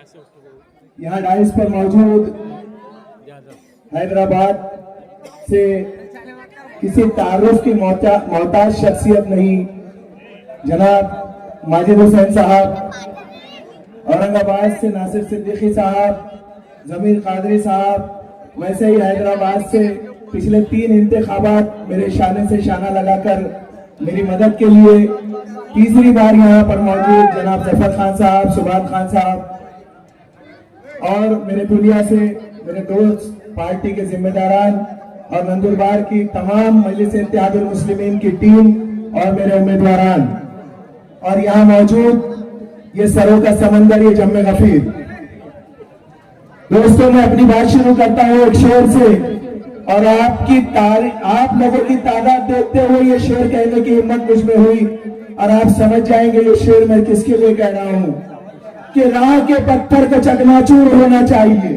यहाँ डाइस पर मौजूद हैदराबाद से किसी तारुफ की मोहताज शख्सियत नहीं, जनाब माजिद हुसैन साहब, औरंगाबाद से नासिर सिद्दीकी साहब, जमीर कादरी साहब, वैसे ही हैदराबाद से पिछले 3 इंतखाबात मेरे शाने से शाना लगाकर मेरी मदद के लिए तीसरी बार यहाँ पर मौजूद जनाब जफर खान साहब, सुबात खान साहब, और मेरे दुनिया से मेरे दोस्त, पार्टी के जिम्मेदारान और नंदुरबार की तमाम मजलिस इत्तेहादुल मुस्लिमीन की टीम और मेरे उम्मीदवारान, और यहाँ मौजूद ये सरों का समंदर, ये जम्मे गफीर। दोस्तों, मैं अपनी बात शुरू करता हूँ एक शेर से, और आप लोगों की तादाद देखते हुए ये शेर कहने की हिम्मत मुझ में हुई, और आप समझ जाएंगे ये शेर मैं किसके लिए कह रहा हूँ कि राह के पत्थर को चकनाचूर होना चाहिए,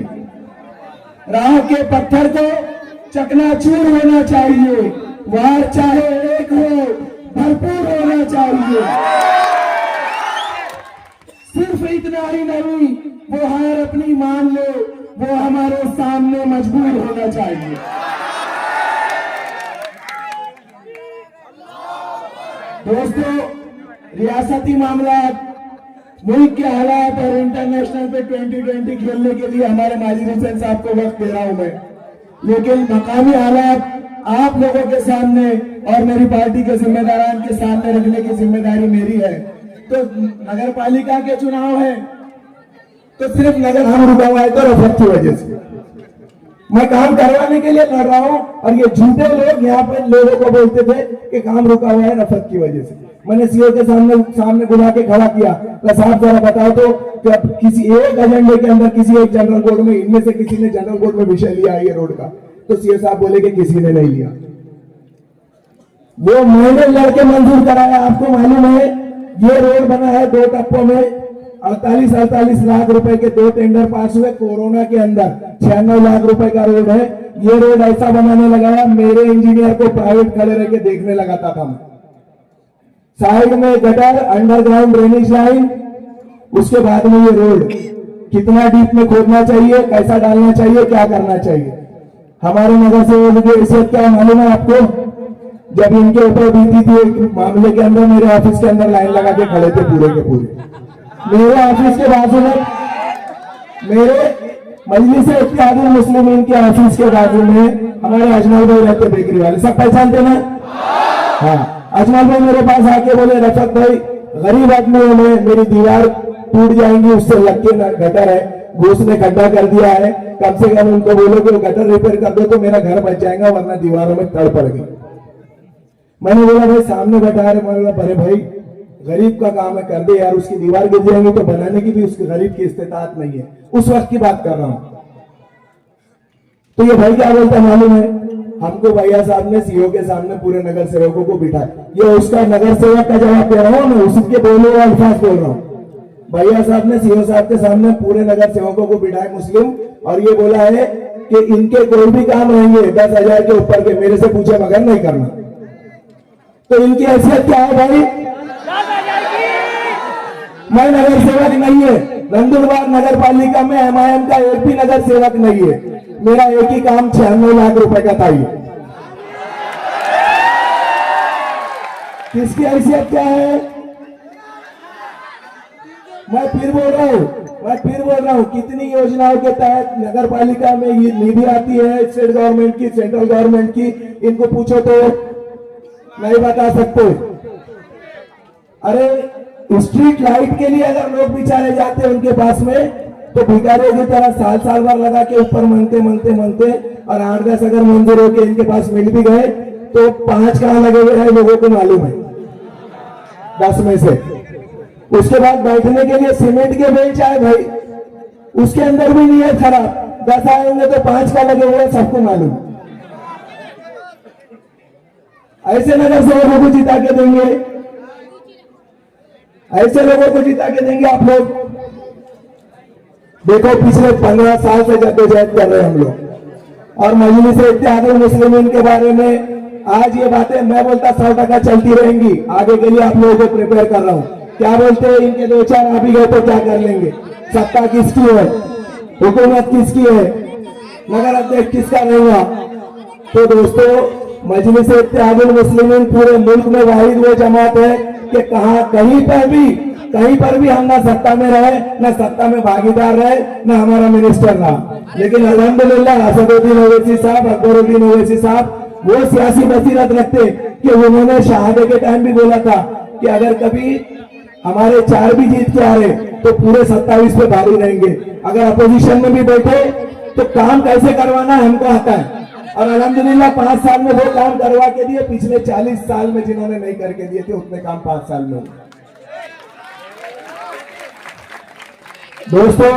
राह के पत्थर को चकनाचूर होना चाहिए, वार चाहे एक हो भरपूर होना चाहिए। सिर्फ इतना ही नहीं, वो हार अपनी मान ले, वो हमारे सामने मजबूर होना चाहिए। दोस्तों, रियासती मामला, मुल्क के हालात और इंटरनेशनल पे 2020 खेलने के लिए हमारे माजिद हुसैन साहब को वक्त दे रहा हूं मैं, लेकिन मकामी हालात आप लोगों के सामने और मेरी पार्टी के जिम्मेदारान के सामने रखने की जिम्मेदारी मेरी है। तो नगर पालिका के चुनाव है तो सिर्फ नगर हम रुका हुआ है तो रफत की वजह से मैं काम करवाने के लिए लड़ रहा हूं, और ये झूठे लोग यहाँ पे लोगों को बोलते थे कि काम रुका हुआ है रफत की वजह से। मैंने सीओ के सामने बुला के खड़ा किया, तो साहब जरा बताओ तो किसी एक एजेंडे के अंदर किसी एक जनरल बोर्ड में इनमें से किसी ने जनरल बोर्ड में विषय लिया है ये रोड का? तो सीओ साहब बोले कि किसी ने नहीं लिया। वो मैंने लड़के मंजूर कराया। आपको मालूम है ये रोड बना है 2 टप्पों में, 48 लाख रुपए के 2 टेंडर पास हुए कोरोना के अंदर, 96 लाख रुपए का रोड है। ये रोड ऐसा बनाने लगाया, मेरे इंजीनियर को प्राइवेट खड़े रह के देखने लगाता था। साइड में गटर, अंडरग्राउंड ड्रेनेज लाइन, उसके बाद में ये रोड कितना डीप में खोदना चाहिए, कैसा डालना चाहिए, क्या करना चाहिए। हमारे नगर से उनकी हैसियत क्या मालूम है आपको? जब इनके ऊपर बीती थी एक मामले के अंदर, मेरे ऑफिस के अंदर लाइन लगा के खड़े थे पूरे के पूरे। मेरे ऑफिस के बाजू में, मेरे मजलिस इत्तेहादुल मुस्लिमीन के ऑफिस के बाजू में हमारे अजमल भाई रहते, बेकरी वाले, सब पहचानते ना? हाँ, अजमल भाई मेरे पास आके बोले, रफत भाई गरीब आदमी हूं मैं, मेरी दीवार टूट जाएंगी, उससे लग के गटर है, घूस ने खड्डा कर दिया है, कम से कम उनको बोलो कि वो गटर रिपेयर कर दो तो मेरा घर बच जाएगा, वरना दीवारों में तड़ पड़ गई। मैंने बोला भाई सामने बैठा है, बोला अरे भाई गरीब का काम है, कर दे यार, उसकी दीवार गिर जाएंगी तो बनाने की भी उसके गरीब की इस्तेताअत नहीं है। उस वक्त की बात कर रहा हूं। तो ये भाई क्या बोलता मालूम है? हमको भैया साहब ने सीओ के सामने पूरे नगर सेवकों को बिठाया। ये उसका नगर सेवक का जवाब दे रहा हूं, मैं उसके बोले हुए अल्फाज बोल रहा हूं। भैया साहब ने सीओ साहब के सामने पूरे नगर सेवकों को बिठाए मुस्लिम, और ये बोला है कि इनके कोई भी काम रहेंगे 10,000 के ऊपर के, मेरे से पूछे मगर नहीं करना। तो इनकी हैसियत क्या है भाई? मैं नगर सेवक नहीं है, नंदुरबार नगर पालिका में एमआईएम का एक भी नगर सेवक नहीं है। मेरा एक ही काम 96 लाख रुपए का था। किसकी हैसियत क्या है? मैं फिर बोल रहा हूं, कितनी योजनाओं के तहत नगर पालिका में ये निधि आती है, स्टेट गवर्नमेंट की, सेंट्रल गवर्नमेंट की, इनको पूछो तो नहीं बता सकते। अरे स्ट्रीट लाइट के लिए अगर लोग बेचारे जाते हैं उनके पास में, तो भिखारी की तरह साल भर लगा के ऊपर मांगते और 8-10 अगर मंजूर होके इनके पास मिल भी गए तो 5 कहां लगे हुए हैं लोगों को मालूम है, 10 में से। उसके बाद बैठने के लिए सीमेंट के बेंच आए भाई, उसके अंदर भी नहीं है खराब, 10 आएंगे तो 5 का लगे हुए, सबको मालूम। ऐसे नगर सेवकों को जिता के देंगे, ऐसे लोगों को जिता के देंगे आप लोग। देखो पिछले 15 साल से जद्दोजहद कर रहे हैं हम लोग, और मजलिस इत्तेहादुल मुस्लिमीन के बारे में आज ये बातें मैं बोलता 100% चलती रहेंगी। आगे के लिए आप लोगों को प्रिपेयर कर रहा हूं। क्या बोलते हैं इनके 2-4 आ भी गए तो क्या कर लेंगे? सत्ता किसकी है, हुकूमत किसकी है, नगर अध्यक्ष किसका रहेगा। तो दोस्तों, मजलिस इत्तेहादुल मुस्लिमीन पूरे मुल्क में वाहिद वो जमात है कि कहीं पर भी हम ना सत्ता में रहे, ना सत्ता में भागीदार रहे, ना हमारा मिनिस्टर रहा। लेकिन अल्हम्दुलिल्लाह असदुद्दीन ओवैसी साहब, अकबरुद्दीन ओवैसी साहब वो सियासी बसीरत रखते कि उन्होंने शहादे के टाइम भी बोला था कि अगर कभी हमारे 4 भी जीत के आ रहे तो पूरे 27 पे भारी रहेंगे। अगर अपोजिशन में भी बैठे तो काम कैसे करवाना है हमको आता है। और अल्हम्दुलिल्लाह 5 साल में वो काम करवा के दिए, पिछले 40 साल में जिन्होंने नहीं करके दिए थे उतने काम 5 साल में। दोस्तों,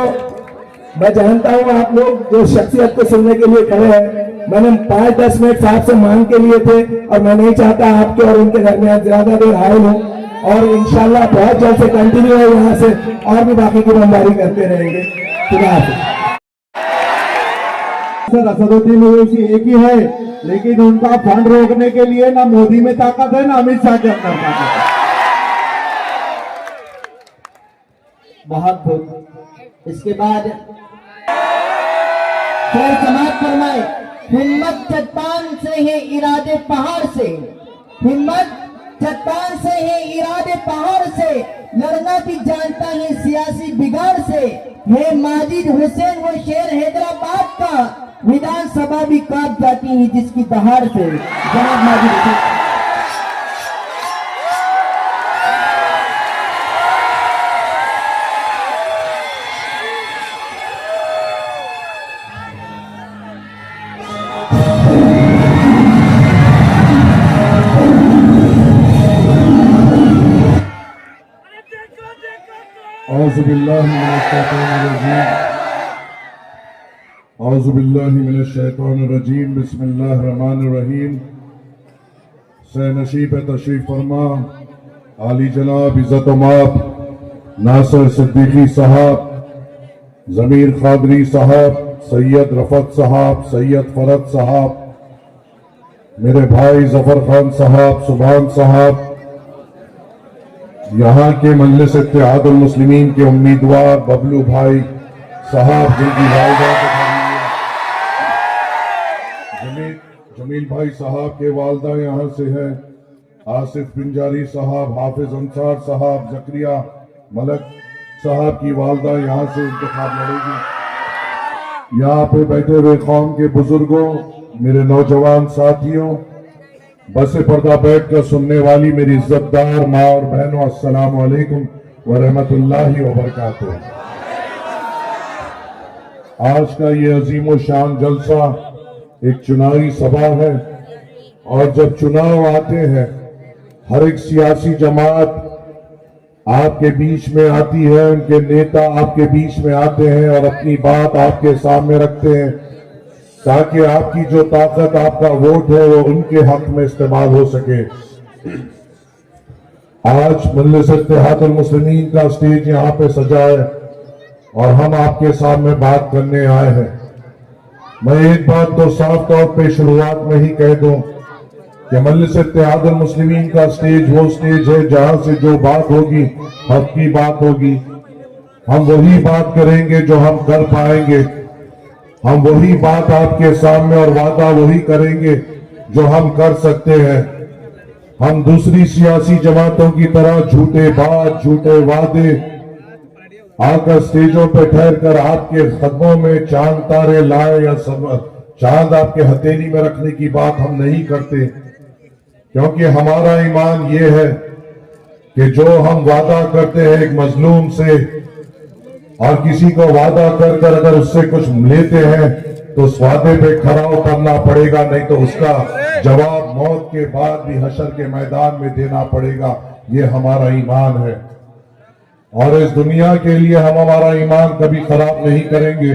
मैं जानता हूं आप लोग जो शख्सियत को सुनने के लिए खड़े हैं, मैंने 5-10 मिनट साहब से मांग के लिए थे और मैं नहीं चाहता आपके और उनके दरमियान ज्यादा देर हायल हूं। और इंशाल्लाह बहुत जल्द से कंटिन्यू है, यहाँ से और भी बाकी की बमबारी करते रहेंगे। खुदा हाफिज़। सर, असदुद्दीन ओवैसी एक ही है, लेकिन उनका फंड रोकने के लिए ना मोदी में ताकत है ना अमित शाह के अंदर ताकत है। बहुत बहुत। इसके बाद फिर समाप्त फरमाए, हिम्मत चट्टान से है इरादे पहाड़ से, हिम्मत चट्टान से है इरादे पहाड़ से, लड़ना भी जानता है सियासी बिगाड़ से, है माजिद हुसैन वो शेर हैदराबाद का, विधानसभा भी कांप जाती है जिसकी दहाड़ से। जनाब माजिद हुसैन। औज़ुबिल्लाहिमिनश्शैतानिर्रजीम बिस्मिल्लाहिर्रहमानिर्रहीम। सैनशीब तशरीफ फरमा आली जनाब इज़्ज़त माप नासिर सिद्दीकी साहब, ज़मीर खादरी साहब, सैयद रफ़त साहब, सैयद फरद साहब, मेरे भाई जफर खान साहब, सुभान साहब, यहाँ के मजलिस इत्तेहादुल मुस्लिमीन के उम्मीदवार बबलू भाई साहब, जिनकी वालिदा जमील भाई साहब के वालदा यहाँ से है, आसिफ पिंजारी साहब, हाफिज अंसार साहब, जकरिया मलक साहब की वालदा यहाँ से इंतखाब लड़ेगी। यहाँ पे बैठे हुए कौम के बुजुर्गों, मेरे नौजवान साथियों, बस पर्दा बैठ कर सुनने वाली मेरी इज्जतदार माँ और बहनों, अस्सलाम वालेकुम व रहमतुल्लाहि व बरकातुहू। आज का ये अजीम शान जलसा एक चुनावी सभा है और जब चुनाव आते हैं हर एक सियासी जमात आपके बीच में आती है, उनके नेता आपके बीच में आते हैं और अपनी बात आपके सामने रखते हैं ताकि आपकी जो ताकत, आपका वोट है वो उनके हक में इस्तेमाल हो सके। आज मजलिस इत्तेहादुल मुस्लिमीन का स्टेज यहाँ पे सजा है और हम आपके सामने बात करने आए हैं। मैं एक बात तो साफ तौर पे शुरुआत में ही कह दूं कि मजलिस इत्तेहादुल मुस्लिमीन का स्टेज वो स्टेज है जहां से जो बात होगी हक की बात होगी। हम वही बात करेंगे जो हम कर पाएंगे, हम वही बात आपके सामने और वादा वही करेंगे जो हम कर सकते हैं। हम दूसरी सियासी जमातों की तरह झूठे बात, झूठे वादे आकर स्टेजों पर ठहर कर आपके कदमों में चांद तारे लाए या चांद आपके हथेली में रखने की बात हम नहीं करते, क्योंकि हमारा ईमान ये है कि जो हम वादा करते हैं एक मजलूम से और किसी को वादा कर कर अगर उससे कुछ लेते हैं तो उस वादे पे खरा उतरना पड़ेगा, नहीं तो उसका जवाब मौत के बाद भी हशर के मैदान में देना पड़ेगा। ये हमारा ईमान है और इस दुनिया के लिए हम हमारा ईमान कभी खराब नहीं करेंगे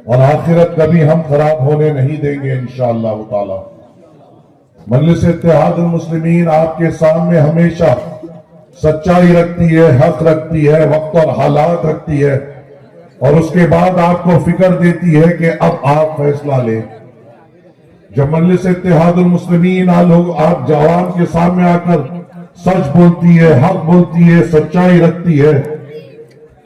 और आखिरत कभी हम खराब होने नहीं देंगे इंशाअल्लाह ताला। मजलिस इत्तेहादुल मुस्लिमीन आपके सामने हमेशा सच्चाई रखती है, हक रखती है, वक्त और हालात रखती है और उसके बाद आपको फिक्र देती है कि अब आप फैसला लें। जब मजलिस इत्तेहादुल मुस्लिमीन आप जवान के सामने आकर सच बोलती है, हक बोलती है, सच्चाई रखती है,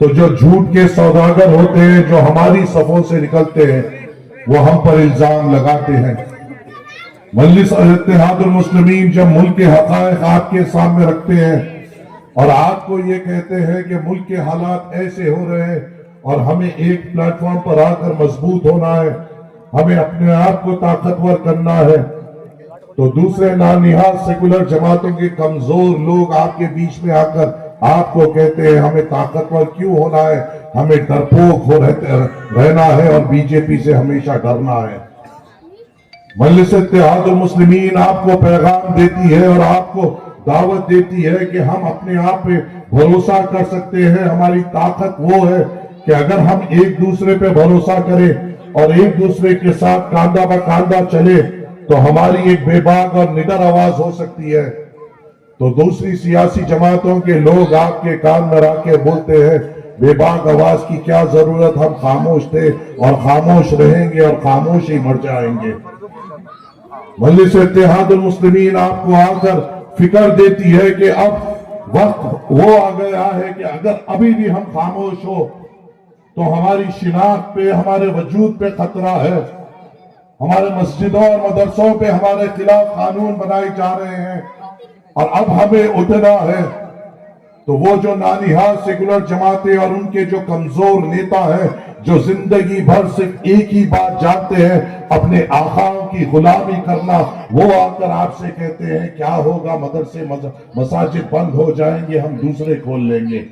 तो जो झूठ के सौदागर होते हैं, जो हमारी सफों से निकलते हैं, वो हम पर इल्जाम लगाते हैं। मजलिस इत्तेहादुल मुस्लिमीन जब मुल्क के हक़ाइक़ आपके सामने रखते हैं और आपको ये कहते हैं कि मुल्क के हालात ऐसे हो रहे हैं और हमें एक प्लेटफॉर्म पर आकर मजबूत होना है, हमें अपने आप को ताकतवर करना है, तो दूसरे नानिहाल सेकुलर जमातों के कमजोर लोग आपके बीच में आकर आपको कहते हैं हमें ताकतवर क्यों होना है, हमें डरपोक हो रहना है और बीजेपी से हमेशा डरना है। मजलिस इत्तेहादुल मुस्लिमीन आपको पैगाम देती है और आपको दावत देती है कि हम अपने आप पे भरोसा कर सकते हैं। हमारी ताकत वो है कि अगर हम एक दूसरे पे भरोसा करें और एक दूसरे के साथ कांधा ब कांधा चले तो हमारी एक बेबाक और निडर आवाज हो सकती है। तो दूसरी सियासी जमातों के लोग आपके कान में आके बोलते हैं बेबाक आवाज की क्या जरूरत, हम खामोश थे और खामोश रहेंगे और खामोश ही मर जाएंगे। मजलिस इत्तेहादुल मुस्लिमीन आपको आकर फिक्र देती है कि अब वक्त वो आ गया है कि अगर अभी भी हम खामोश हो तो हमारी शिनाख्त पे, हमारे वजूद पे खतरा है। हमारे मस्जिदों और मदरसों पे हमारे खिलाफ कानून बनाए जा रहे हैं और अब हमें उठना है। तो वो जो नानिहाल सेकुलर जमातें और उनके जो कमजोर नेता हैं, जो जिंदगी भर सिर्फ एक ही बात जानते हैं, अपने आकाओं की गुलामी करना, वो आकर आपसे कहते हैं क्या होगा, मदरसे मसाजिद बंद हो जाएंगे, हम दूसरे खोल लेंगे।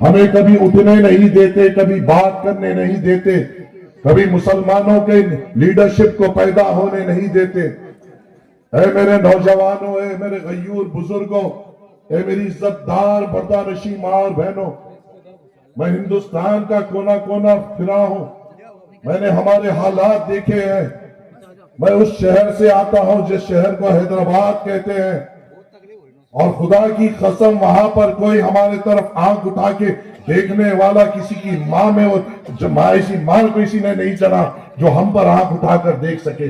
हमें कभी उठने नहीं देते, कभी बात करने नहीं देते, कभी मुसलमानों के लीडरशिप को पैदा होने नहीं देते। ऐ मेरे नौजवानों, ऐ मेरे गयूर बुजुर्गों, ऐ मेरी इज्जतदार बर्दानशी मां और बहनों, मैं हिंदुस्तान का कोना कोना फिरा हूं, मैंने हमारे हालात देखे हैं। मैं उस शहर से आता हूं जिस शहर को हैदराबाद कहते हैं और खुदा की कसम वहां पर कोई हमारे तरफ आंख उठा के देखने वाला, किसी की माँ में ऐसी मां को किसी ने नहीं चला जो हम पर आंख उठाकर देख सके।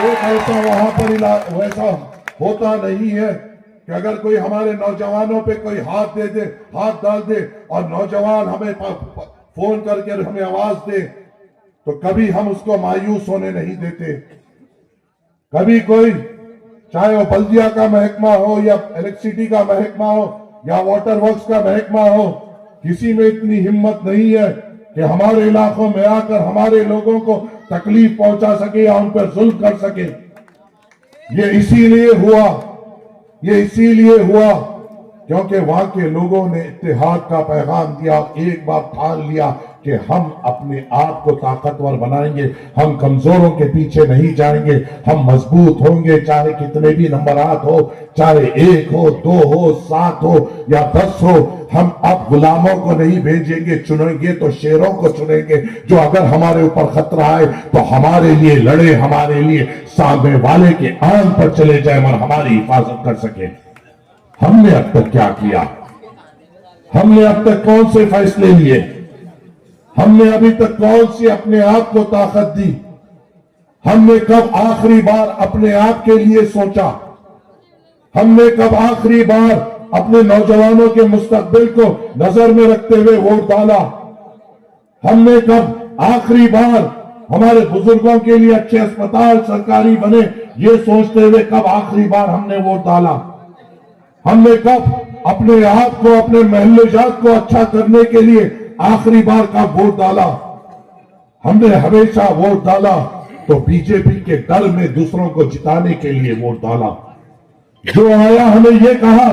एक ऐसा वहां पर वैसा होता नहीं है कि अगर कोई हमारे नौजवानों पे कोई हाथ दे दे, हाथ डाल दे और नौजवान हमें फोन करके हमें आवाज दे तो कभी हम उसको मायूस होने नहीं देते। कभी कोई, चाहे वो बल्दिया का महकमा हो या इलेक्ट्रिसिटी का महकमा हो या वाटर वर्क्स का महकमा हो, किसी में इतनी हिम्मत नहीं है कि हमारे इलाकों में आकर हमारे लोगों को तकलीफ पहुंचा सके या उन पर जुल्म कर सके। ये इसीलिए हुआ क्योंकि वहां के लोगों ने इत्तेहाद का पैगाम दिया, एक बार ठान लिया कि हम अपने आप को ताकतवर बनाएंगे, हम कमजोरों के पीछे नहीं जाएंगे, हम मजबूत होंगे, चाहे कितने भी नंबरात हो, चाहे 1 हो, 2 हो, 7 हो या 10 हो। हम अब गुलामों को नहीं भेजेंगे, चुनेंगे तो शेरों को चुनेंगे जो अगर हमारे ऊपर खतरा आए तो हमारे लिए लड़े, हमारे लिए सामने वाले के आन पर चले जाए और हमारी हिफाजत कर सके। हमने अब तक क्या किया? हमने अब तक कौन से फैसले लिए? हमने अभी तक कौन सी अपने आप को ताकत दी? हमने कब आखिरी बार अपने आप के लिए सोचा? हमने कब आखिरी बार अपने नौजवानों के मुस्तकबिल को नजर में रखते हुए वोट डाला? हमने कब आखिरी बार हमारे बुजुर्गों के लिए अच्छे अस्पताल सरकारी बने, ये सोचते हुए कब आखिरी बार हमने वोट डाला? हमने कब अपने आप को, अपने महल्ले जात को अच्छा करने के लिए आखिरी बार का वोट डाला? हमने हमेशा वोट डाला तो बीजेपी के डर में दूसरों को जिताने के लिए वोट डाला। जो आया हमें ये कहा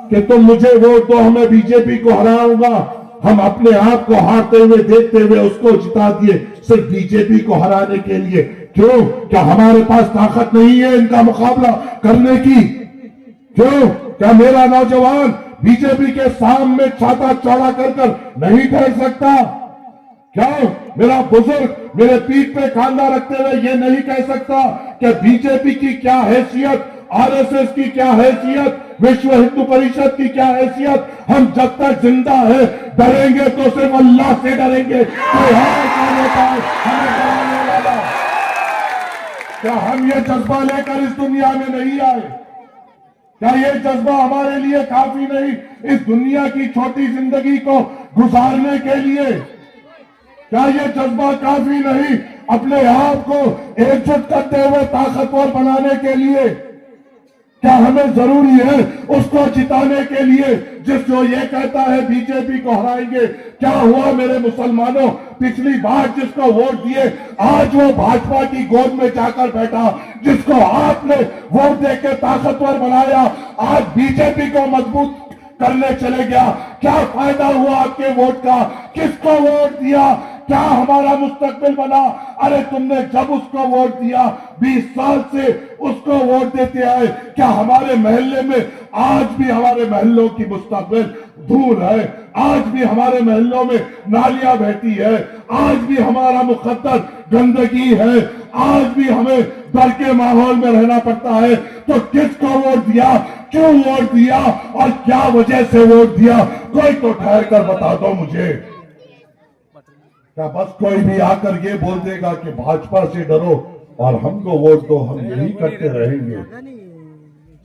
कि तुम मुझे वोट दो, मैं बीजेपी को हराऊंगा, हम अपने आप को हारते हुए देखते हुए उसको जिता दिए सिर्फ बीजेपी को हराने के लिए। क्यों? क्या हमारे पास ताकत नहीं है इनका मुकाबला करने की? क्यों? क्या मेरा नौजवान बीजेपी के सामने छाता चौड़ा कर नहीं ठहर सकता? क्यों मेरा बुजुर्ग मेरे पीठ पे कांधा रखते हुए ये नहीं कह सकता कि बीजेपी की क्या हैसियत, आरएसएस की क्या हैसियत, विश्व हिंदू परिषद की क्या हैसियत? हम जब तक जिंदा है डरेंगे तो सिर्फ अल्लाह से डरेंगे। कोई हमें डराने वाला? क्या हम ये जज्बा लेकर इस दुनिया में नहीं आए? क्या ये जज्बा हमारे लिए काफी नहीं इस दुनिया की छोटी जिंदगी को गुजारने के लिए? क्या ये जज्बा काफी नहीं अपने आप को एकजुट करते हुए ताकतवर बनाने के लिए? क्या हमें जरूरी है उसको जिताने के लिए जो ये कहता है बीजेपी को हराएंगे? क्या हुआ मेरे मुसलमानों, पिछली बार जिसको वोट दिए आज वो भाजपा की गोद में जाकर बैठा, जिसको आपने वोट देकर ताकतवर बनाया आज बीजेपी को मजबूत करने चले गया। क्या फायदा हुआ आपके वोट का? किसको वोट दिया? क्या हमारा मुस्तकबिल बना? अरे तुमने जब उसको वोट दिया 20 साल से उसको वोट देते आए, क्या हमारे मोहल्ले में आज भी हमारे महल्लों की मुस्तकबिल दूर है? आज भी हमारे महल्लों में नालियां बहती है, आज भी हमारा मुकद्दर गंदगी है, आज भी हमें डर के माहौल में रहना पड़ता है। तो किसको वोट दिया, क्यों वोट दिया और क्या वजह से वोट दिया? कोई तो ठहर कर बता दो मुझे। क्या बस कोई भी आकर ये बोल देगा कि भाजपा से डरो और हमको वोट दो, हम यही करते रहेंगे?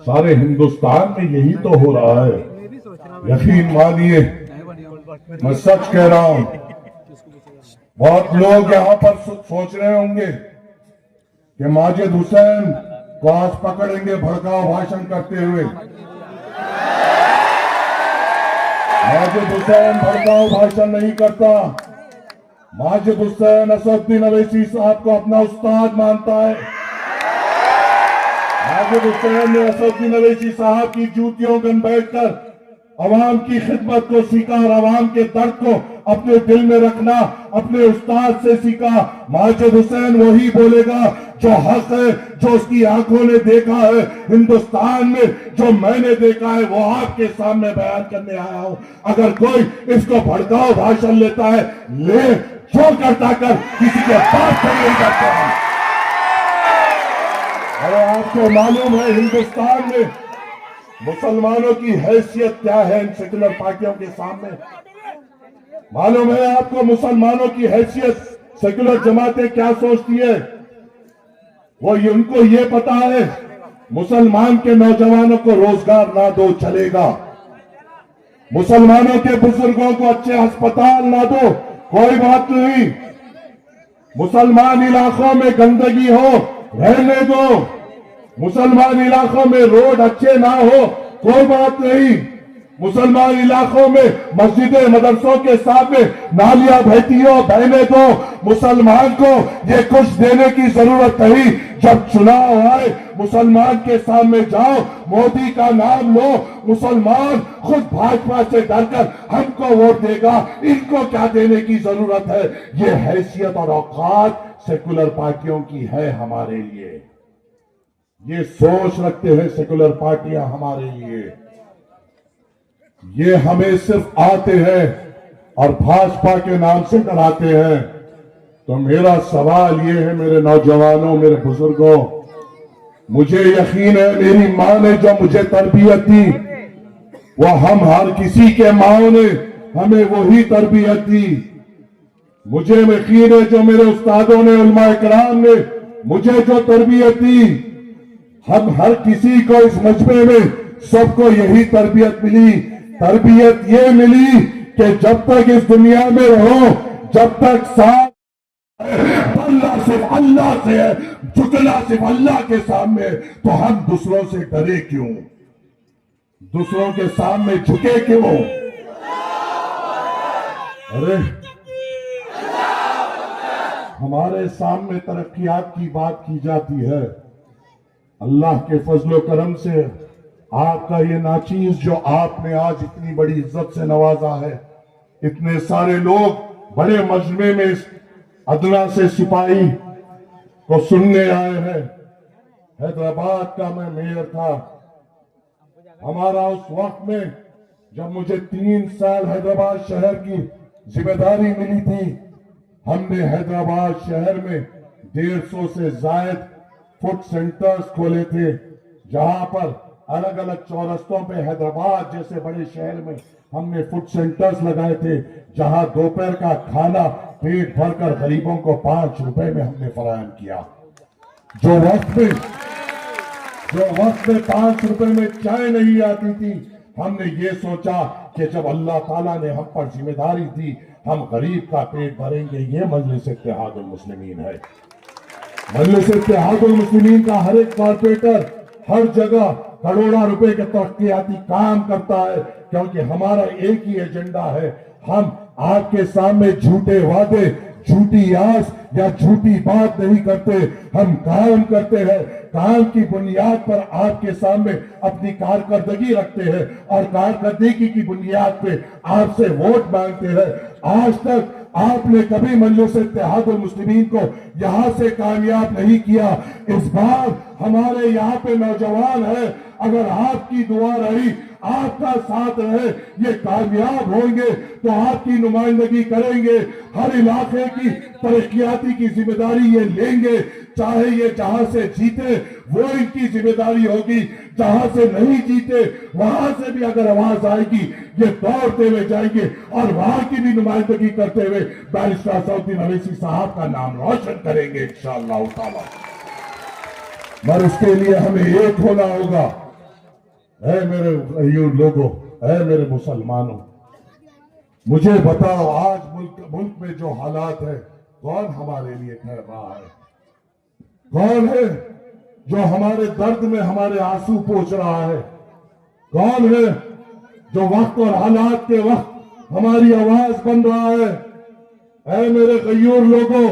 सारे हिंदुस्तान में यही तो हो रहा है। यकीन मानिए, मैं सच कह रहा हूं। बहुत लोग यहाँ पर सोच रहे होंगे कि माजिद हुसैन को आज पकड़ेंगे भड़काऊ भाषण करते हुए। माजिद हुसैन भड़काऊ भाषण नहीं करता। माजिद हुसैन असदुद्दीन अवैसी साहब को अपना उस्ताद मानता है। माजिद हुसैन ने असदुद्दीन अवैसी साहब की जूतियों गन बैठकर अवाम की खिदमत को सीखा और अवाम के दर्द को अपने दिल में रखना अपने उस्ताद से सीखा। माजिद हुसैन वही बोलेगा जो हक है, जो उसकी आंखों ने देखा है हिंदुस्तान में, जो मैंने देखा है वो आपके सामने बयान करने आया हूं। अगर कोई इसको भड़काऊ भाषण लेता है, ले, जो करता कर, किसी के बात से नहीं करता है। अरे आपको मालूम है हिंदुस्तान में मुसलमानों की हैसियत क्या है इन सेकुलर पार्टियों के सामने? मालूम है आपको मुसलमानों की हैसियत सेकुलर जमातें क्या सोचती है? वो उनको ये पता है मुसलमान के नौजवानों को रोजगार ना दो चलेगा, मुसलमानों के बुजुर्गों को अच्छे अस्पताल ना दो कोई बात नहीं, मुसलमान इलाकों में गंदगी हो रहने दो, मुसलमान इलाकों में रोड अच्छे ना हो कोई बात नहीं, मुसलमान इलाकों में मस्जिदें मदरसों के सामने नालियां बहती हो बहने दो। मुसलमान को ये कुछ देने की जरूरत नहीं। जब चुनाव आए मुसलमान के सामने जाओ, मोदी का नाम लो, मुसलमान खुद भाजपा से डरकर हमको वोट देगा, इनको क्या देने की जरूरत है? ये हैसियत और औकात सेकुलर पार्टियों की है हमारे लिए। ये सोच रखते हैं सेकुलर पार्टियां हमारे लिए। ये हमें सिर्फ आते हैं और भाजपा के नाम से डराते हैं। तो मेरा सवाल ये है मेरे नौजवानों, मेरे बुजुर्गों, मुझे यकीन है मेरी माँ ने जो मुझे तरबियत दी वो हम हर किसी के माओ ने हमें वही तरबियत दी। मुझे यकीन है जो मेरे उस्तादों ने, उलमा इकराम ने मुझे जो तरबियत दी, हम हर किसी को इस मजमे में सबको यही तरबियत मिली। तरबियत ये मिली कि जब तक इस दुनिया में रहो, जब तक साथ अल्लाह सिर्फ अल्लाह से है, झुकना सिर्फ अल्लाह के सामने, तो हम दूसरों से डरे क्यों? दूसरों के सामने झुके क्यों? अरे हमारे सामने तरक्कियात की बात की जाती है। अल्लाह के फजलो करम से आपका ये नाचीज जो आपने आज इतनी बड़ी इज्जत से नवाजा है, इतने सारे लोग बड़े मजमे में इस अदना से सिपाही को सुनने आए हैं। हैदराबाद का मैं मेयर था। हमारा उस वक्त में जब मुझे 3 साल हैदराबाद शहर की जिम्मेदारी मिली थी, हमने हैदराबाद शहर में 150 से ज्यादा फूड सेंटर्स खोले थे, जहां पर अलग अलग चौरस्तों पे हैदराबाद जैसे बड़े शहर में हमने फूड सेंटर्स लगाए थे, जहां दोपहर का खाना पेट भरकर गरीबों को 5 रुपए में हमने फराहम किया। जो वक्त में जो वक्त में 5 रुपए में चाय नहीं आती थी, हमने ये सोचा कि जब अल्लाह ताला ने हम पर जिम्मेदारी दी, हम गरीब का पेट भरेंगे। ये मजलिस इत्तेहादुल मुस्लिमीन है। मजलिस इत्तेहादुल मुस्लिमीन का हर एक कॉर्पोरेटर हर जगह करोड़ों रुपए के तरक्याती काम करता है, क्योंकि हमारा एक ही एजेंडा है। हम आपके सामने झूठे वादे, झूठी आस या झूठी बात नहीं करते, हम काम करते हैं। काम की बुनियाद पर आपके सामने अपनी कारकर्दगी रखते हैं और कारकर्दगी की बुनियाद पे आपसे वोट मांगते हैं। आज तक आपने कभी मजलिस इत्तेहादुल मुस्लिमीन को यहां से कामयाब नहीं किया। इस बार हमारे यहाँ पे नौजवान है, अगर आपकी दुआ रही, आपका साथ रहे, ये कामयाब होंगे तो आपकी नुमाइंदगी करेंगे। हर इलाके की तरक्याती की जिम्मेदारी ये लेंगे, चाहे ये जहां से जीते वो इनकी जिम्मेदारी होगी, जहां से नहीं जीते वहां से भी अगर आवाज आएगी ये दौड़ते हुए जाएंगे और वहां की भी नुमाइंदगी करते हुए बैरिस्टर असदुद्दीन अवैसी साहब का नाम रोशन करेंगे इंशाअल्लाह ताला। मगर उसके लिए हमें एक होना होगा। है मेरे लोगों, है मेरे मुसलमानों, मुझे बताओ आज मुल्क में जो हालात है, कौन हमारे लिए ठहर रहा है? कौन है जो हमारे दर्द में हमारे आंसू पोंछ रहा है? कौन है जो वक्त और हालात के वक्त हमारी आवाज बन रहा है? ऐ मेरे गयूर लोगों,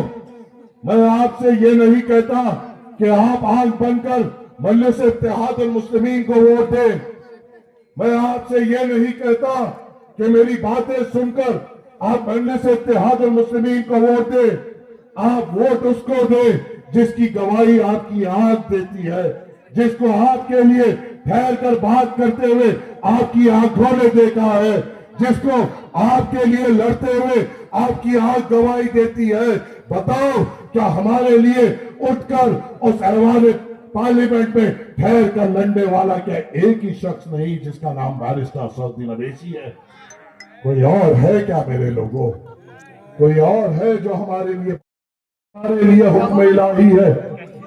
मैं आपसे ये नहीं कहता कि आप आंख बनकर मजलिस इत्तेहादुल मुस्लिमीन को वोट दें। मैं आपसे ये नहीं कहता कि मेरी बातें सुनकर आप मजलिस इत्तेहादुल मुस्लिमीन को वोट दें। आप वोट उसको दें जिसकी गवाही आपकी आंख देती है, जिसको आपके लिए ठहर कर बात करते हुए आपकी आंखों ने देखा है, जिसको आपके लिए लड़ते हुए आपकी आंख गवाही देती है। बताओ, क्या हमारे लिए उठकर उस ऐवान पार्लियामेंट में ठहर कर लड़ने वाला क्या एक ही शख्स नहीं जिसका नाम बैरिस्टर असदुद्दीन अवैसी है? कोई और है क्या मेरे लोगों? कोई और है जो हमारे लिए हुक्म इलाही है,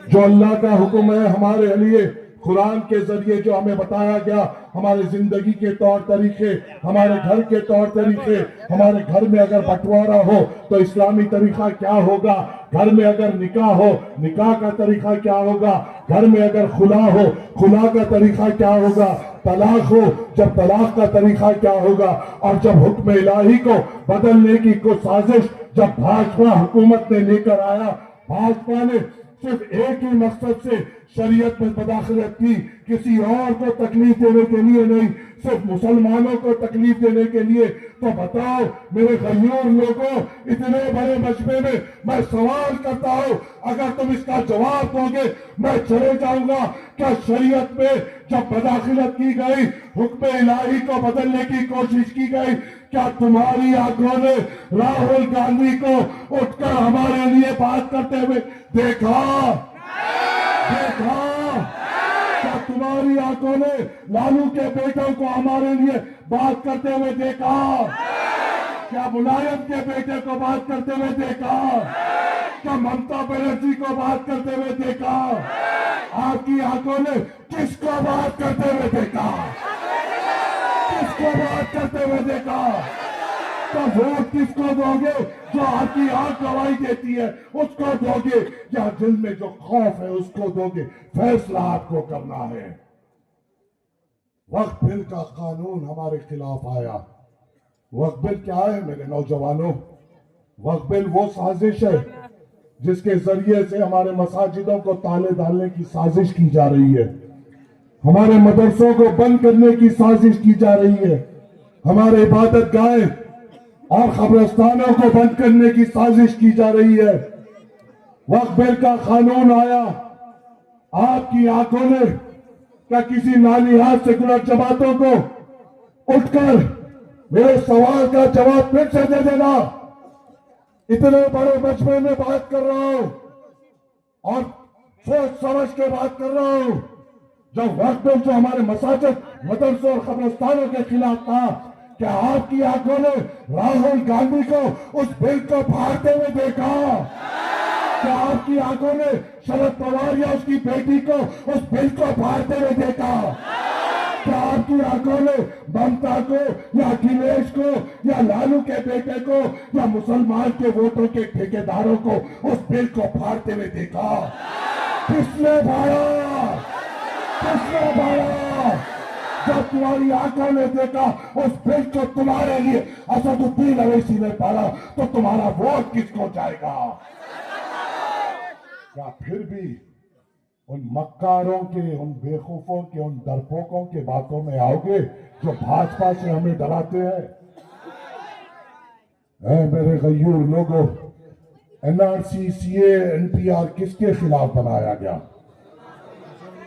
जो अल्लाह का हुक्म है हमारे लिए कुरान के जरिए जो हमें बताया गया, हमारे जिंदगी के तौर तरीके, हमारे घर के तौर तरीके, हमारे घर में अगर बंटवारा हो तो इस्लामी तरीका क्या होगा, घर में अगर निकाह हो निकाह का तरीका क्या होगा, घर में अगर खुला हो खुला का तरीका क्या होगा, तलाक हो जब तलाक का तरीका क्या होगा। और जब हुक्म इलाही को बदलने की कोई साजिश जब भाजपा हुकूमत ने लेकर आया, भाजपा ने सिर्फ एक ही मकसद से शरीयत में मुदाखलत की, किसी और को तकलीफ देने के लिए नहीं, सिर्फ मुसलमानों को तकलीफ देने के लिए। तो बताओ मेरे गयूर लोगों, इतने बड़े मजमे में मैं सवाल करता हूं, अगर तुम इसका जवाब दोगे मैं चले जाऊंगा। क्या शरीयत में जब मुदाखलत की गई, हुक्म इलाही को बदलने की कोशिश की गई, क्या तुम्हारी आंखों ने राहुल गांधी को उठकर हमारे लिए बात करते हुए देखा? क्या तुम्हारी आंखों ने लालू के बेटों को हमारे लिए बात करते हुए देखा? क्या मुलायम के बेटे को बात करते हुए देखा? क्या ममता बनर्जी को बात करते हुए देखा? आपकी आंखों ने किसको बात करते हुए देखा? किसको बात करते हुए देखा? तो वोट किसको दोगे? जो आपकी आंख गवाही देती है उसको दोगे, या दिल में जो खौफ है उसको दोगे? फैसला आपको करना है। वक्फ बिल का कानून हमारे खिलाफ आया। वक्फ बिल क्या है मेरे नौजवानों? वक्फ बिल वो साजिश है जिसके जरिए से हमारे मसाजिदों को ताले डालने की साजिश की जा रही है, हमारे मदरसों को बंद करने की साजिश की जा रही है, हमारे इबादत गाह और कब्रिस्तानों को बंद करने की साजिश की जा रही है। वक्फ बिल का कानून आया, आपकी आंखों ने क्या किसी नालिहात सेकुलर जमातों को उठकर मेरे सवाल का जवाब फिर से दे देना? इतने बड़े मजमे में बात कर रहा हूं और सोच समझ के बात कर रहा हूं। जब वक्फ बिल जो हमारे मसाजिद, मदरसों और कब्रिस्तानों के खिलाफ था, क्या आपकी आंखों ने राहुल गांधी को उस बिल को फाड़ते हुए देखा? क्या आपकी आंखों ने शरद पवार या उसकी बेटी को उस बिल को फाड़ते हुए देखा? क्या आपकी आंखों ने ममता को या अखिलेश को या लालू के बेटे को या मुसलमान के वोटों के ठेकेदारों को उस बिल को फाड़ते हुए देखा? किसने फाड़ा? किसने फाड़ा? जब तुम्हारी आंखों ने देखा उस बिल को तुम्हारे लिए असदुद्दीन अवैसी ने फाड़ा, तो तुम्हारा वोट किसको जाएगा? क्या फिर भी उन मक्कारों के, उन बेवकूफों के, उन डरपोकों के बातों में आओगे जो भाजपा से हमें डराते हैं? मेरे गयूर लोगों, एनआरसी, सीए, एनपीआर किसके खिलाफ बनाया गया?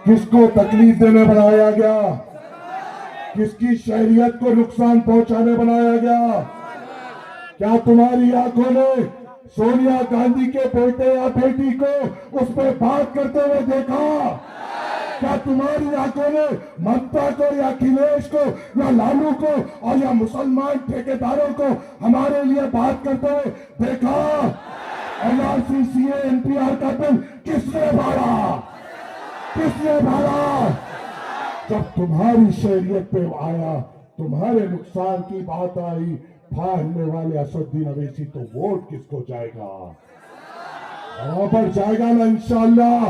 किसको तकलीफ देने बनाया गया? किसकी शहरियत को नुकसान पहुंचाने बनाया गया? क्या तुम्हारी आंखों ने सोनिया गांधी के बेटे या बेटी को उस पर बात करते हुए देखा? क्या तुम्हारी आंखों ने ममता को या अखिलेश को या लालू को और या मुसलमान ठेकेदारों को हमारे लिए बात करते हुए देखा? एनआरसी, सीए, एनपीआर का बिल किसने फाड़ा? किसने फाड़ा? जब तुम्हारी शहरियत पे आया, तुम्हारे नुकसान की बात आई, फाड़ने वाले असदुद्दीन अवैसी, तो वोट किसको जाएगा? वहां पर जाएगा ना इंशाअल्लाह?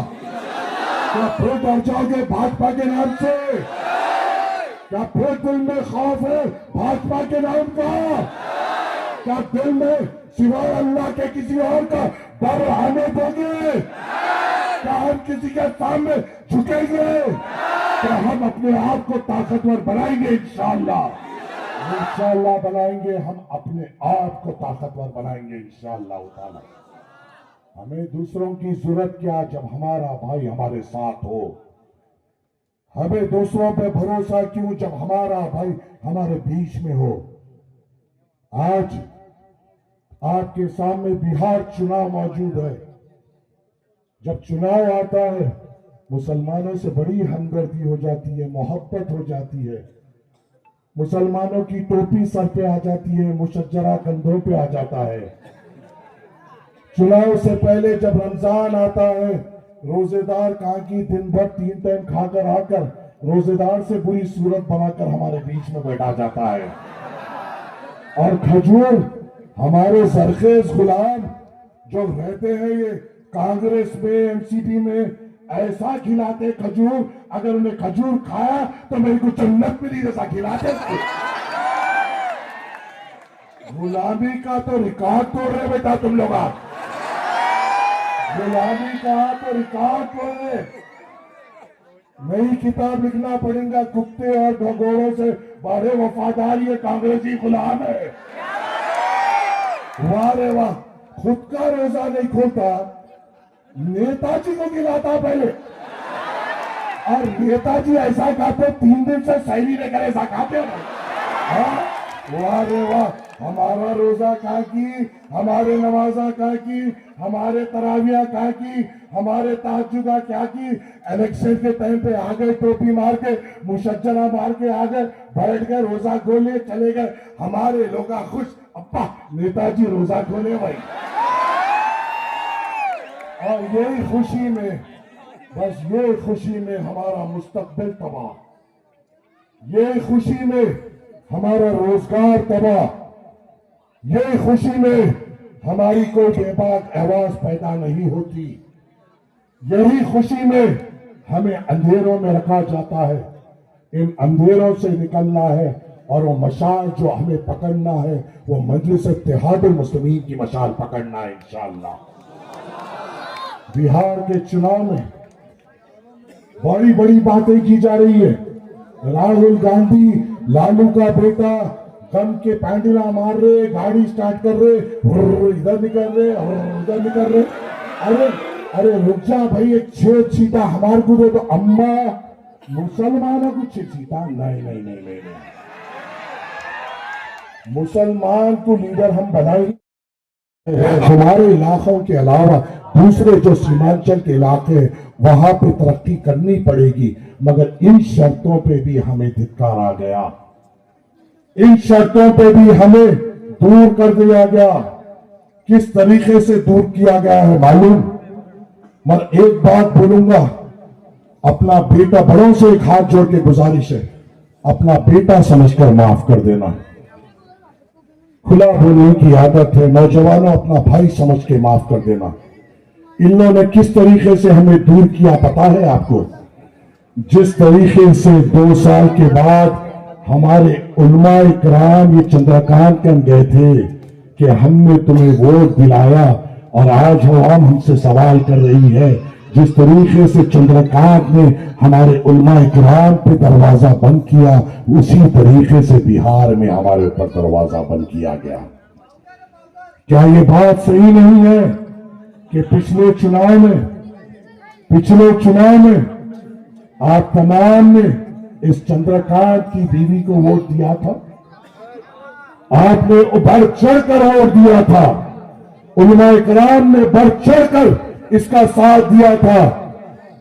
क्या फिर डर जाओगे भाजपा के नाम से? क्या फिर दिल में खौफ है भाजपा के नाम का? क्या दिल में सिवाय अल्लाह के किसी और का डर आने दोगे? क्या हम किसी के सामने झुकेंगे? क्या हम अपने आप को ताकतवर बनाएंगे? इंशाअल्लाह, इंशाअल्लाह बनाएंगे। हम अपने आप को ताकतवर बनाएंगे इंशाअल्लाह ताला। हमें दूसरों की जरूरत क्या जब हमारा भाई हमारे साथ हो? हमें दूसरों पे भरोसा क्यों जब हमारा भाई हमारे बीच में हो? आज आपके सामने बिहार चुनाव मौजूद है। जब चुनाव आता है, मुसलमानों से बड़ी हमदर्दी हो जाती है, मोहब्बत हो जाती है। मुसलमानों की टोपी सर पे आ जाती है, मुशज्जरा कंधों पे आ जाता है। चुनाव से पहले जब रमजान आता है, रोजेदार काकी दिन भर 3 टाइम खाकर आकर रोजेदार से बुरी सूरत बनाकर हमारे बीच में बैठा जाता है। और खजूर हमारे सरखेज गुलाम जो रहते हैं ये कांग्रेस में, एनसीपी में, ऐसा खिलाते खजूर, अगर उन्हें खजूर खाया तो मेरे को जन्नत मिली जैसा खिलाते। गुलामी का तो रिकॉर्ड तोड़ रहे बेटा तुम लोग। आप गुलामी का तो रिकॉर्ड तोड़ रहे। नई किताब लिखना पड़ेगा, कुत्ते और भगोड़ों से बड़े वफादार ये कांग्रेसी गुलाम है। वाह रे वाह, खुद का रोजा नहीं खोलता, नेताजी को खिलाता पहले। और नेताजी ऐसा खाते 3 दिन से सैली लेकर ऐसा खाते हो। वाह रे वाह, हमारा रोजा कहा की, हमारे नमाजा कहा की, हमारे तराविया कहा की, हमारे ताजुदा क्या की। इलेक्शन के टाइम पे आ गए, टोपी मार के, मुशज्जरा मार के आ गए, बैठ गए, रोजा खोले, चले गए। हमारे लोग खुश, अब्बा नेताजी रोजा खोले भाई। और यही खुशी में, बस ये खुशी में हमारा मुस्तकबिल तबाह, ये खुशी में हमारा रोजगार तबाह, ये खुशी में हमारी कोई बेबाक आवाज पैदा नहीं होती। यही खुशी में हमें अंधेरों में रखा जाता है। इन अंधेरों से निकलना है और वो मशाल जो हमें पकड़ना है वो मजलिस इत्तेहादुल मुस्लिमीन की मशाल पकड़ना है इंशाअल्लाह। बिहार के चुनाव में बड़ी बड़ी बातें की जा रही है। राहुल गांधी, लालू का बेटा गम के पैंडला मार रहे, गाड़ी स्टार्ट कर रहे, इधर निकल रहे, उधर निकल रहे। अरे अरे रुक जा भाई, एक 6 चीटा हमारे को दे तो अम्मा मुसलमानों को 6 चीटा। नहीं नहीं नहीं नहीं, नहीं। मुसलमान को लीडर हम बनाएंगे। हमारे इलाकों के अलावा दूसरे जो सीमांचल के इलाके हैं वहां पे तरक्की करनी पड़ेगी, मगर इन शर्तों पे भी हमें धिक्कार आ गया, इन शर्तों पे भी हमें दूर कर दिया गया। किस तरीके से दूर किया गया है मालूम। मगर एक बात बोलूंगा, अपना बेटा, बड़ों से एक हाथ जोड़ के गुजारिश है, अपना बेटा समझकर माफ कर देना। खुला बोलने की आदत है, नौजवानों अपना भाई समझ के माफ कर देना। इन लोगों ने किस तरीके से हमें दूर किया पता है आपको? जिस तरीके से 2 साल के बाद हमारे उलमा इकराम ये चंद्रकांत कर गए थे कि हमने तुम्हें वोट दिलाया, और आज हम हमसे सवाल कर रही है। जिस तरीके से चंद्रकांत ने हमारे उलमा इकराम पे दरवाजा बंद किया, उसी तरीके से बिहार में हमारे ऊपर दरवाजा बंद किया गया। क्या ये बात सही नहीं है कि पिछले चुनाव में आप तमाम ने इस चंद्रकांत की बीवी को वोट दिया था? आपने बढ़ चढ़कर वोट दिया था। उलमा इकराम ने बढ़ चढ़कर इसका साथ दिया था।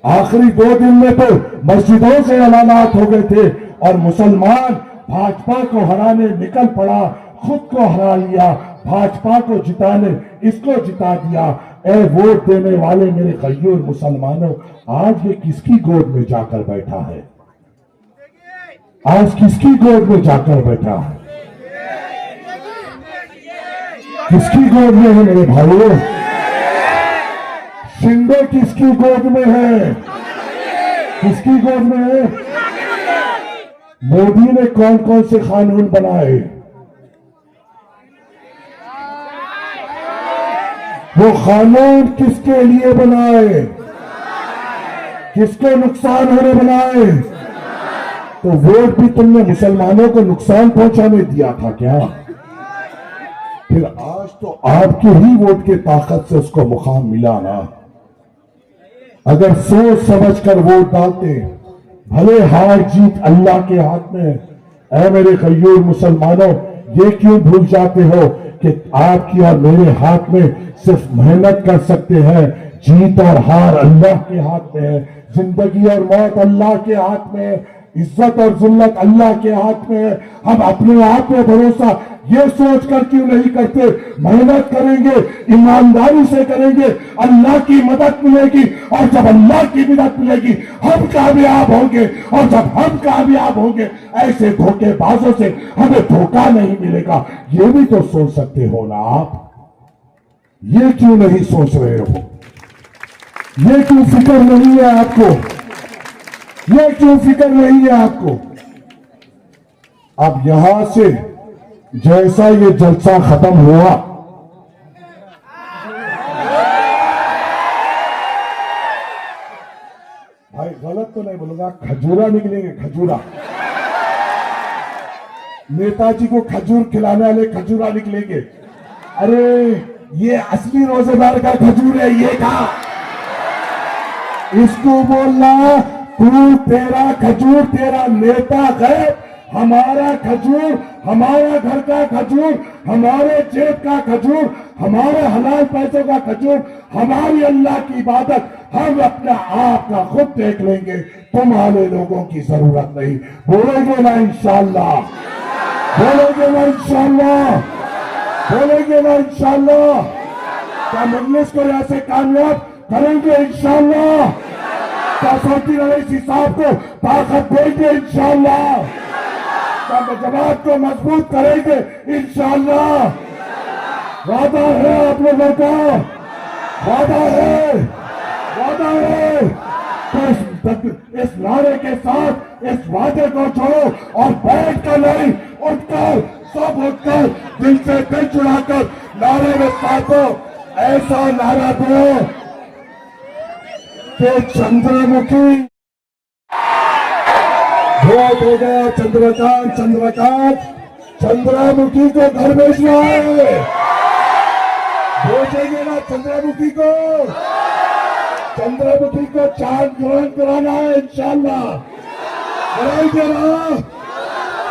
आखिरी 2 दिन में तो मस्जिदों से ऐलानात हो गए थे और मुसलमान भाजपा को हराने निकल पड़ा, खुद को हरा लिया, भाजपा को जिताने इसको जिता दिया। ए वोट देने वाले मेरे गयूर मुसलमानों, आज ये किसकी गोद में जाकर बैठा है? आज किसकी गोद में जाकर बैठा है? किसकी गोद में है मेरे भाइयों? शिंदे किसकी गोद में है? किसकी गोद में है? मोदी ने कौन कौन से कानून बनाए? वो कानून किसके लिए बनाए? किसको नुकसान होने बनाए? तो वोट भी तुमने मुसलमानों को नुकसान पहुंचाने दिया था क्या? फिर आज तो आपके ही वोट की ताकत से उसको मुकाम मिला ना। अगर सोच समझ कर वोट डालते, भले हार जीत अल्लाह के हाथ में। ऐ मेरे गयूर मुसलमानों, ये क्यों भूल जाते हो कि आपकी और मेरे हाथ में सिर्फ मेहनत कर सकते हैं, जीत और हार अल्लाह के हाथ में है, जिंदगी और मौत अल्लाह के हाथ में है, इज्जत और जिल्लत अल्लाह के हाथ में है। हम अपने आप पे भरोसा ये सोच कर क्यों नहीं करते? मेहनत करेंगे, ईमानदारी से करेंगे, अल्लाह की मदद मिलेगी, और जब अल्लाह की मदद मिलेगी हम कामयाब होंगे, और जब हम कामयाब होंगे ऐसे धोखेबाजों से हमें धोखा नहीं मिलेगा। ये भी तो सोच सकते हो ना आप। ये क्यों नहीं सोच रहे हो? ये क्यों फिक्र नहीं है आपको? ये क्यों फिक्र नहीं है आपको? अब यहां से जैसा ये जलसा खत्म हुआ, भाई गलत तो नहीं बोलूंगा, खजूरा निकलेंगे, खजूरा। नेताजी को खजूर खिलाने वाले खजूरा निकलेंगे। अरे ये असली रोजेदार का खजूर है, ये का इसको बोलना तू तेरा खजूर, तेरा नेता है, हमारा खजूर, हमारा घर का खजूर, हमारे जेब का खजूर, हमारे हलाल पैसों का खजूर, हमारी अल्लाह की इबादत हम अपने आप का खुद देख लेंगे, तुम्हारे लोगों की जरूरत नहीं। बोलेंगे ना इंशाअल्लाह? बोलेंगे ना इंशाअल्लाह? बोलेंगे ना इंशाअल्लाह? क्या मजलिस को ऐसे कामयाब करेंगे इंशाअल्लाह? क्या सऊदी रईस साहब को ताकत देंगे इंशाअल्लाह? क्या जमात को मजबूत करेंगे इंशाअल्लाह? वादा है आप लोगों का, वादा है, वादा है। तो इस नारे के साथ इस वादे को जोड़ो और बैठ कर नहीं, उठकर, सब उठकर, दिल से दिल जुड़ाकर नारे में साथो ऐसा नारा दो कि चंद्रमुखी वोट हो गया। चंद्रकांत, चंद्रकांत, चंद्रमुखी को घर भेजना है। भेजेंगे ना चंद्रमुखी को? चंद्रमुखी को चांद ग्रहण कराना है इंशाअल्लाह। कराएंगे ना?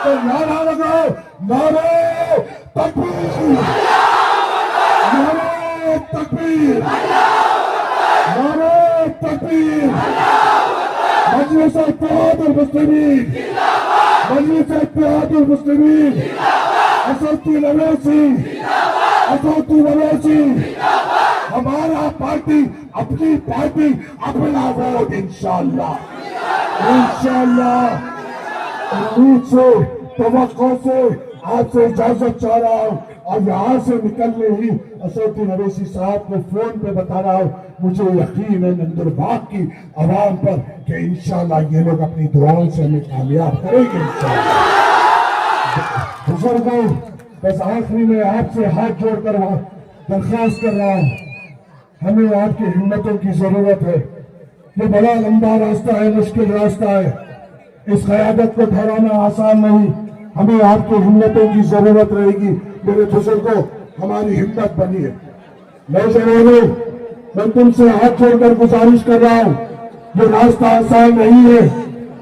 तो नारा लगाओ, नारे तकबीर, नारे तकबीर, नारे तकबीर। मजलिस इत्तेहादुल मुस्लिमीन, मजलिस इत्तेहादुल मुस्लिमीन, असदुद्दीन अवैसी, असदुद्दीन अवैसी, हमारा पार्टी, अपनी पार्टी, अपना वोट इंशाअल्लाह, इंशाअल्लाह। उम्मीद से, तवक्को से आपसे इजाजत चाह रहा हूं और यहाँ से निकलने ही असदुद्दीन अवैसी साहब को फोन पे बता रहा हूं, मुझे यकीन है नंदुरबाग की आवाम पर कि इंशाअल्लाह ये लोग अपनी दुआओं से हमें कामयाब करेंगे इंशाअल्लाह। बुजुर्गों, बस आखिरी में आपसे हाथ जोड़कर दरख्वास्त कर रहा हूं, हमें आपकी हिम्मतों की जरूरत है। ये बड़ा लंबा रास्ता है, मुश्किल रास्ता है, इस क़यादत को ठहराना आसान नहीं, हमें आपकी हिम्मतों की जरूरत रहेगी। मेरे बुजुर्गों, हमारी हिम्मत बनी है। नौजवानों, मैं तुमसे हाथ जोड़कर गुजारिश कर रहा हूं, ये रास्ता आसान नहीं है,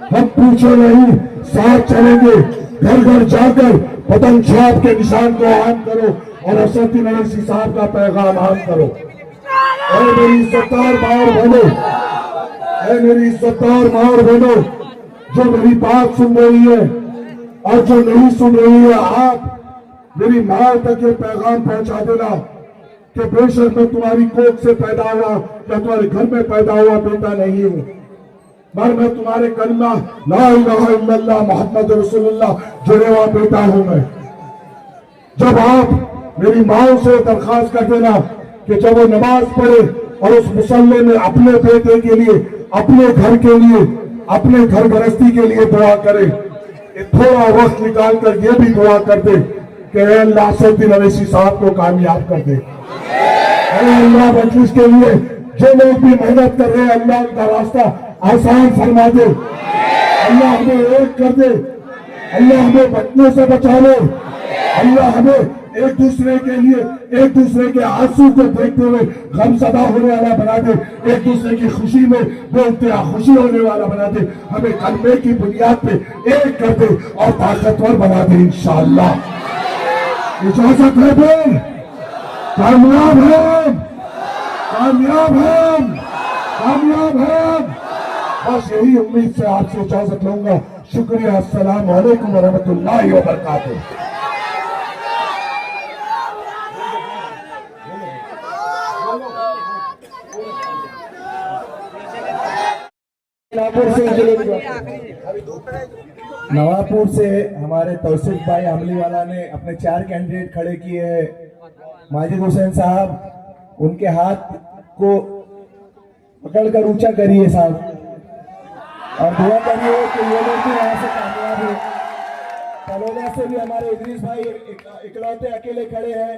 हम पीछे नहीं, साथ चलेंगे। घर घर जाकर पतंग छाप के निशान को आम करो और असदुद्दीन अवैसी साहब का पैगाम आम करो। और मेरी इज्जतदार माँ और बहनों, मेरी इज्जतदार माँ और बहनों, जो मेरी बात सुन रही है और जो नहीं सुन रही है, आप मेरी माँ तक ये पैगाम पहुंचा देना कि बेशक मैं तुम्हारी कोख से पैदा हुआ या तुम्हारे घर में पैदा हुआ बेटा नहीं हूं, मगर मैं तुम्हारे कलमा ला इलाहा इल्लल्लाह मुहम्मद रसूलुल्लाह जुड़े हुआ बेटा हूं मैं। जब आप मेरी माँ से दरखास्त कर देना कि जब वो नमाज पढ़े और उस मुसल्ले में अपने बेटे के लिए, अपने घर के लिए, अपने घर गृहस्थी के लिए दुआ करे, थोड़ा वक्त निकाल कर ये भी दुआ कर दे कि अल्लाह असदुद्दीन अवैसी साहब को कामयाब कर दे। अल्लाह मजलिस के लिए जो लोग भी मेहनत कर रहे हैं, अल्लाह उनका रास्ता आसान फरमा दे, अल्लाह हमें एक कर दे, अल्लाह हमें बचने से बचा ले, अल्लाह हमें एक दूसरे के लिए, एक दूसरे के आंसू को देखते हुए गमज़दा होने वाला बना दे, एक दूसरे की खुशी में बोलते खुशी होने वाला बना दे, हमें कलमे की बुनियाद पे एक कर दे और ताकतवर बना दे इंशाअल्लाह। इजाजत है बोल, कामयाब है, कामयाब है, कामयाब है। बस यही उम्मीद से आपसे इजाजत लूंगा। शुक्रिया। अस्सलाम वालेकुम व रहमतुल्लाहि व बरकातुहू। नवापुर से हमारे तौसीफ भाई अमलीवाला ने अपने 4 कैंडिडेट खड़े किए हैं। माजिद हुसैन साहब, उनके हाथ को पकड़कर ऊंचा करिए साहब और दुआ करिए कि ये लोग भी यहाँ से कामयाब हो। तलोदा से भी हमारे इदरीस भाई इकलौते अकेले खड़े हैं।